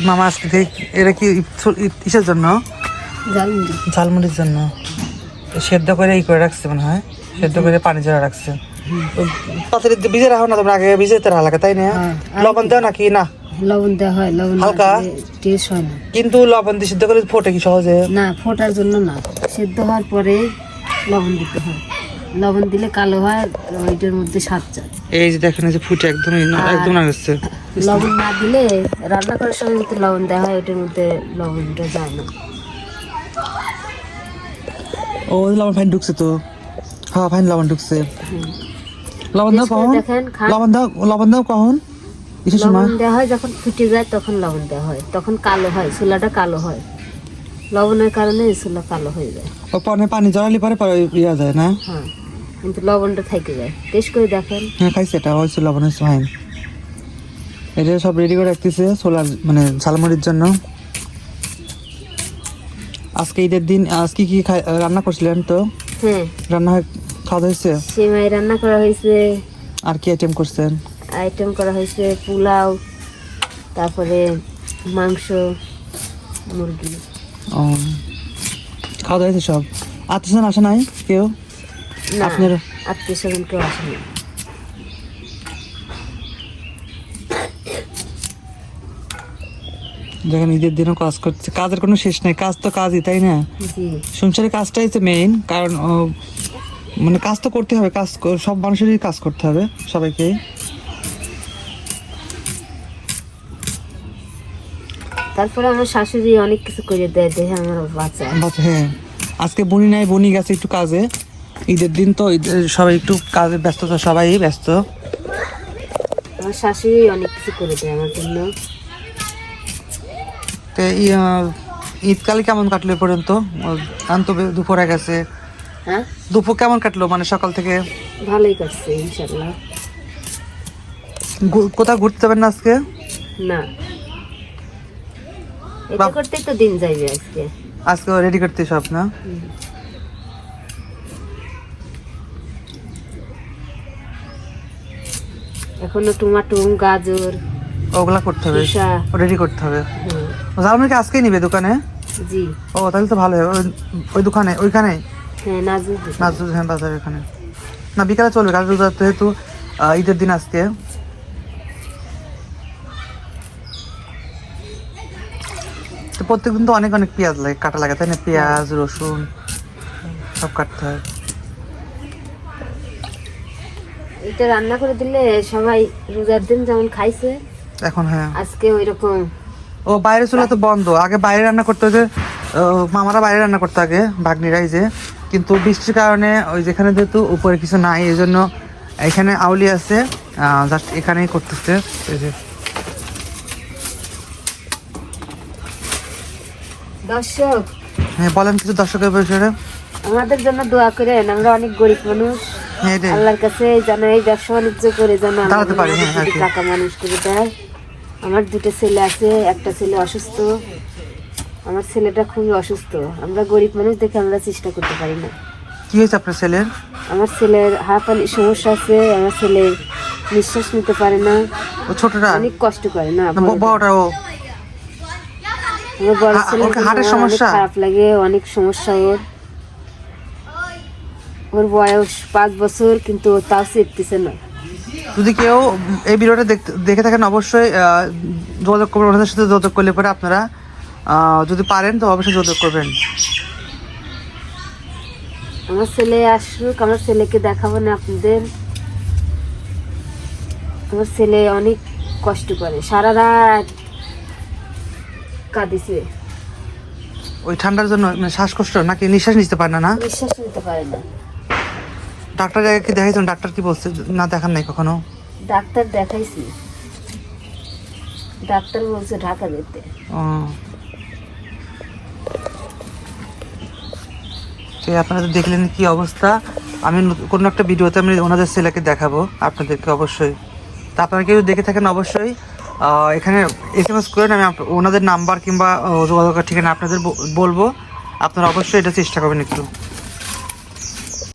মামা আজকে থেকে এটা কি কিসের জন্য? ঝালমুড়ির জন্য সেদ্ধ করে করে রাখছে মনে হয়, সেদ্ধ করে পানি জড়া রাখছে। পাতিলে ভিজে রাখো না তোমরা, আগে ভিজাইতে রাখা লাগে তাই না? লবণ দেও নাকি? না লবণ দেওয়া হয়, লবণ হালকা টেস্ট হয় না। কিন্তু লবণ দিয়ে সিদ্ধ করে ফোটে কি সহজে? না, ফোটার জন্য না, সেদ্ধ হওয়ার পরে লবণ দিতে হয়। লবণ দিলে কালো হয়, ওইটার মধ্যে স্বাদ যায়। এই যে দেখেন যে ফুটে একদম একদম না গেছে। লবণ না দিলে রান্না করার সময় যদি লবণ দেওয়া হয় ওইটার মধ্যে লবণটা যায় না। ও লবণ ফাইন ঢুকছে তো, হ্যাঁ ফাইন লবণ ঢুকছে। লবণ দাও কখন? লবণ দাও কখন? লবণ দেওয়া হয় যখন ফুটে যায় তখন লবণ দেওয়া হয়, তখন কালো হয়, চুলাটা কালো হয়। লবণের কারণে চুলা কালো হয়ে যায়। ও পানি জড়ালি পরে ইয়া যায় না? হ্যাঁ, কিন্তু লবণটা থেকে যায়। টেস্ট করে দেখেন। হ্যাঁ খাইছে, এটা হয়েছে লবণের ফাইন। এটা সব রেডি করে রাখতেছে সোলার মানে ঝালমুড়ির জন্য। আজকে ঈদের দিন আজকে কি রান্না করছিলেন তো? হ্যাঁ, রান্না খাওয়া হয়েছে, সেমাই রান্না করা হয়েছে। আর কি আইটেম করছেন? আইটেম করা হয়েছে পোলাও, তারপরে মাংস, মুরগি। ও খাওয়া হয়েছে সব। আত্মীয় আসে নাই কেউ? না, আপনার আত্মীয় স্বজন কেউ আসেনি। দেখেন ঈদের দিনও কাজ করছে, কাজের কোনো শেষ নাই, কাজ তো কাজই তাই না? জি, সংসারের কাজটাই তো মেইন, কারণ মানে কাজ তো করতে হবে, কাজ সব মানুষেরই কাজ করতে হবে, সবাইকে। তারপরে আমার শাশুড়ি অনেক কিছু করে দেয়, দেখে আমার বাচ্চা। হ্যাঁ, আজকে বনি নাই, বনি গেছে একটু কাজে। ঈদের দিন তো সবাই একটু কাজে ব্যস্ততা, সবাই ব্যস্ত। আমার শাশুড়ি অনেক কিছু করে দেয় আমার জন্য। তো ঈদকালে কেমন কাটলো এ পর্যন্ত? আন্ত দুপুরে গেছে। হ্যাঁ, দুপুর কেমন কাটলো মানে সকাল থেকে? ভালোই কাটছে ইনশাল্লাহ। কোথাও ঘুরতে যাবেন না আজকে? না, এটা করতেই তো দিন যাইবে আজকে। আজকে রেডি করতে সব না? এখনো টমাটো, গাজর, ওগুলা করতে হবে, শসা রেডি করতে হবে। হ্যাঁ, ঝালমুড়ি কি আজকেই নিবে দোকানে? জি। ও তাহলে তো ভালো হয়। ওই দোকানে ওইখানে হ্যাঁ, নাজুক। নাজরুল হ্যাঁ বাজার এখানে। না বিকালে চলবে, কারণ যেহেতু ঈদের দিন আজকে। তো প্রত্যেকদিন তো অনেক অনেক পেঁয়াজ লাগে, কাটা লাগে তাই না? পেঁয়াজ, রসুন সব কাটতে হয়। এটা রান্না করে দিলে সবাই রোজার দিন যেমন খাইছে এখন হ্যাঁ, আজকে ওইরকম। ও বাইরে চলে তো বন্ধ, আগে বাইরে রান্না করতে হচ্ছে, মামারা বাইরে রান্না করতে আগে ভাগ্নিরাই যে, কিন্তু বৃষ্টির কারণে ওই যেখানে যেহেতু উপরে কিছু নাই এই জন্য এখানে আউলি আছে, জাস্ট এখানেই করতেছে। এই যে দর্শক, হ্যাঁ বলেন কিছু দর্শকের বিষয়ে। আমাদের জন্য দোয়া করেন, আমরা অনেক গরিব মানুষ। হ্যাঁ এটাই আল্লাহর কাছে যেন এই ব্যবসা বাণিজ্য করে যেন দাঁড়াতে পারি, হ্যাঁ, আর কি। টাকা মানুষ করে দেয়। আমার দুটো ছেলে আছে, একটা ছেলে অসুস্থ। আমার ছেলেটা খুবই অসুস্থ, আমরা গরিব মানুষ দেখে আমরা চেষ্টা করতে পারি না। কি হয়েছে আপনার ছেলের? আমার ছেলের হাঁপানির সমস্যা আছে, আমার ছেলে নিঃশ্বাস নিতে পারে না, ও ছোটটা? অনেক কষ্ট করে। না, বড়টা? ও আমার বড় ছেলে হার্টের সমস্যা? খারাপ লাগে, অনেক সমস্যা ওর। ওর বয়স 5 বছর, কিন্তু ও তাও চেপতেছে না। যদি কেউ এই ভিডিওটা দেখে থাকেন অবশ্যই যোগাযোগ করবেন, ওনাদের সাথে যোগাযোগ করলে পরে আপনারা যদি পারেন তো অবশ্যই যোগাযোগ করবেন। আমার ছেলে আসুক, আমার ছেলেকে দেখাবো না আপনাদের। আমার ছেলে অনেক কষ্ট করে, সারা রাত কাঁদিছে। ওই ঠান্ডার জন্য মানে শ্বাসকষ্ট নাকি নিঃশ্বাস নিতে পারে না? না নিঃশ্বাস নিতে পারে না। ডাক্তার কি দেখাইছেন? ডাক্তার কি বলছে? না দেখান নাই কখনো? ডাক্তার দেখাইছি, ডাক্তার বলছে ঢাকা যেতে। ও আপনারা তো দেখলেন কি অবস্থা। আমি কোনো একটা ভিডিওতে আমি ওনাদের ছেলেকে দেখাবো আপনাদেরকে অবশ্যই। তা আপনারা কেউ দেখে থাকেন অবশ্যই এখানে SMS করেন, আমি ওনাদের নাম্বার কিংবা যোগাযোগের ঠিকানা আপনাদের বলবো। আপনারা অবশ্যই এটা চেষ্টা করবেন একটু।